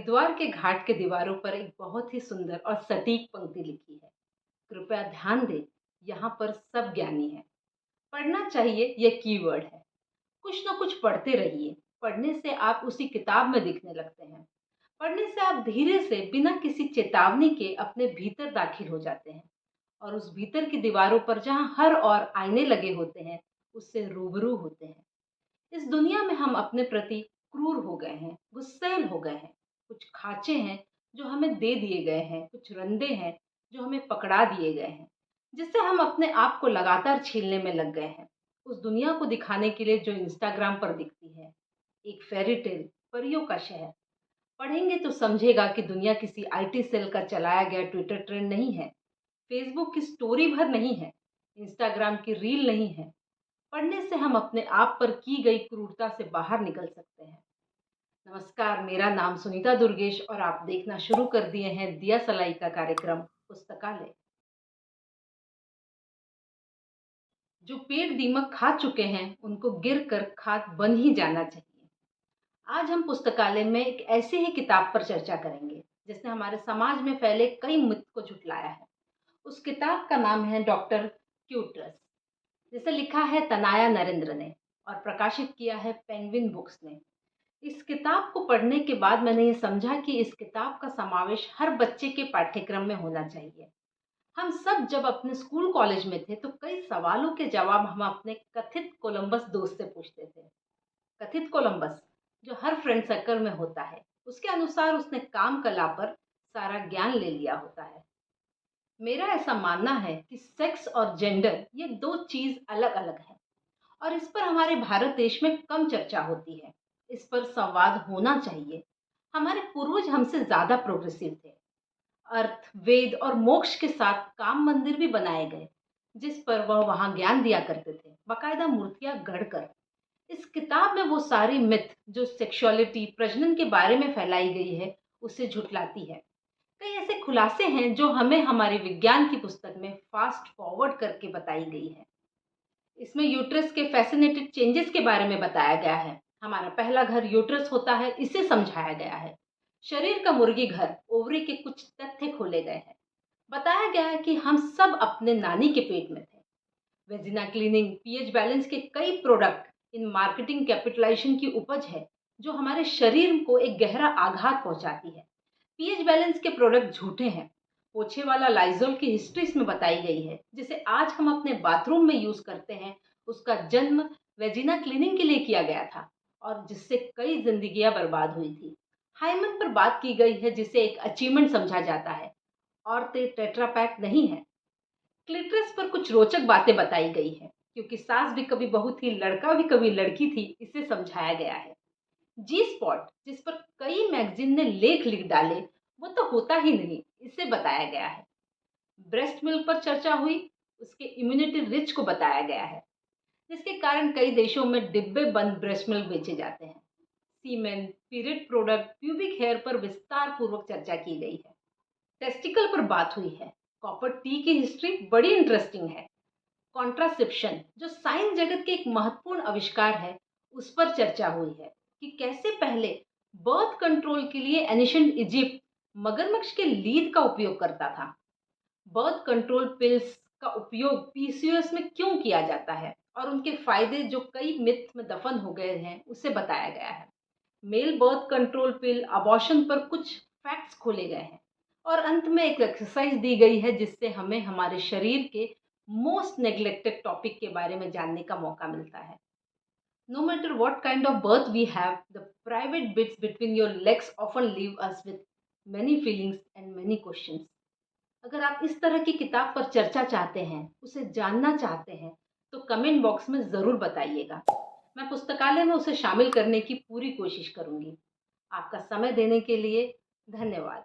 हरिद्वार के घाट के दीवारों पर एक बहुत ही सुंदर और सटीक पंक्ति लिखी है। कृपया ध्यान दें, यहाँ पर सब ज्ञानी है। पढ़ना चाहिए यह कीवर्ड है। कुछ न कुछ पढ़ते रहिए। पढ़ने से आप उसी किताब में दिखने लगते हैं। पढ़ने से आप धीरे से बिना किसी चेतावनी के अपने भीतर दाखिल हो जाते हैं और उस भीतर की दीवारों पर जहाँ हर और आईने लगे होते हैं, उससे रूबरू होते हैं। इस दुनिया में हम अपने प्रति क्रूर हो गए हैं, गुस्सैल हो गए हैं। कुछ खांचे हैं जो हमें दे दिए गए हैं, कुछ रंदे हैं जो हमें पकड़ा दिए गए हैं, जिससे हम अपने आप को लगातार छीलने में लग गए हैं। उस दुनिया को दिखाने के लिए जो इंस्टाग्राम पर दिखती है, एक फेरी टेल, परियों का शहर। पढ़ेंगे तो समझेगा कि दुनिया किसी आईटी सेल का चलाया गया ट्विटर ट्रेंड नहीं है, फेसबुक की स्टोरी भर नहीं है, इंस्टाग्राम की रील नहीं है। पढ़ने से हम अपने आप पर की गई क्रूरता से बाहर निकल सकते हैं। नमस्कार, मेरा नाम सुनीता दुर्गेश और आप देखना शुरू कर दिए हैं दिया सलाई का कार्यक्रम पुस्तकालय। जो पेड़ दीमक खा चुके हैं उनको गिर कर खाद बन ही जाना चाहिए। आज हम पुस्तकालय में एक ऐसे ही किताब पर चर्चा करेंगे जिसने हमारे समाज में फैले कई मिथ को झुटलाया है। उस किताब का नाम है डॉक्टर क्यूट्रस, जिसे लिखा है तनाया नरेंद्र ने और प्रकाशित किया है पेंगुइन बुक्स ने। इस किताब को पढ़ने के बाद मैंने ये समझा कि इस किताब का समावेश हर बच्चे के पाठ्यक्रम में होना चाहिए। हम सब जब अपने स्कूल कॉलेज में थे तो कई सवालों के जवाब हम अपने कथित कोलंबस दोस्त से पूछते थे। कथित कोलंबस जो हर फ्रेंड सर्कल में होता है, उसके अनुसार उसने काम कला पर सारा ज्ञान ले लिया होता है। मेरा ऐसा मानना है कि सेक्स और जेंडर ये दो चीज अलग अलग है और इस पर हमारे भारत देश में कम चर्चा होती है। इस पर संवाद होना चाहिए। हमारे पूर्वज हमसे ज्यादा प्रोग्रेसिव थे। अर्थ, वेद और मोक्ष के साथ काम मंदिर भी बनाए गए, जिस पर वह वहां ज्ञान दिया करते थे, बकायदा मूर्तियां गढ़कर। इस किताब में वो सारी मिथ जो सेक्सुअलिटी, प्रजनन के बारे में फैलाई गई है, उसे झुठलाती है। कई ऐसे खुलासे हैं जो हमें हमारी विज्ञान की पुस्तक में फास्ट फॉरवर्ड करके बताई गई है। इसमें यूट्रस के फैसिनेटेड चेंजेस के बारे में बताया गया है। हमारा पहला घर यूट्रस होता है, इसे समझाया गया है। शरीर का मुर्गी घर, ओवरी के कुछ तथ्य खोले गए हैं। बताया गया है कि हम सब अपने नानी के पेट में थे। वेजिना क्लीनिंग, पीएच बैलेंस के कई प्रोडक्ट इन मार्केटिंग कैपिटलाइजेशन की उपज है जो हमारे शरीर को एक गहरा आघात पहुंचाती है। पीएच बैलेंस के प्रोडक्ट झूठे हैं। पोछे वाला लाइजोल की हिस्ट्री इसमें बताई गई है, जिसे आज हम अपने बाथरूम में यूज करते हैं। उसका जन्म वेजिना क्लीनिंग के लिए किया गया था और जिससे कई जिंदगियां बर्बाद हुई थी। हाइमन पर बात की गई है, जिसे एक अचीवमेंट समझा जाता है। औरतें टेट्रा पैक नहीं है। क्लिटरस पर कुछ रोचक बातें बताई गई है, क्योंकि सास भी कभी बहू थी, लड़का भी कभी लड़की थी, इसे समझाया गया है। जी स्पॉट, जिस पर कई मैगजीन ने लेख लिख डाले, वो तो होता ही नहीं, इसे बताया गया है। ब्रेस्ट मिल्क पर चर्चा हुई, उसके इम्यूनिटी रिच को बताया गया है, जिसके कारण कई देशों में डिब्बे बंद ब्रेस्ट मिल्क बेचे जाते हैं। सीमेन, पीरियड प्रोडक्ट, प्यूबिक हेयर पर विस्तार पूर्वक चर्चा की गई है। टेस्टिकल पर बात हुई है। कॉपर टी की हिस्ट्री बड़ी इंटरेस्टिंग है। कॉन्ट्रासेप्शन, जो साइंस जगत के एक महत्वपूर्ण आविष्कार है, उस पर चर्चा हुई है कि कैसे पहले बर्थ कंट्रोल के लिए एनिशंट इजिप्ट मगरमच्छ के लीद का उपयोग करता था। बर्थ कंट्रोल पिल्स का उपयोग पीसीओएस में क्यों किया जाता है और उनके फायदे जो कई मिथ में दफन हो गए हैं, उसे बताया गया है। Male birth control pill, abortion पर कुछ फैक्ट्स खोले गए हैं और अंत में एक एक्सरसाइज दी गई है जिससे हमें हमारे शरीर के मोस्ट नेग्लेक्टेड टॉपिक के बारे में जानने का मौका मिलता है। No matter what kind of birth we have, the private bits between your legs often leave us with many feelings and many questions. अगर आप इस तरह की किताब पर चर्चा चाहते हैं, उसे जानना चाहते हैं, तो कमेंट बॉक्स में ज़रूर बताइएगा। मैं पुस्तकालय में उसे शामिल करने की पूरी कोशिश करूंगी। आपका समय देने के लिए धन्यवाद।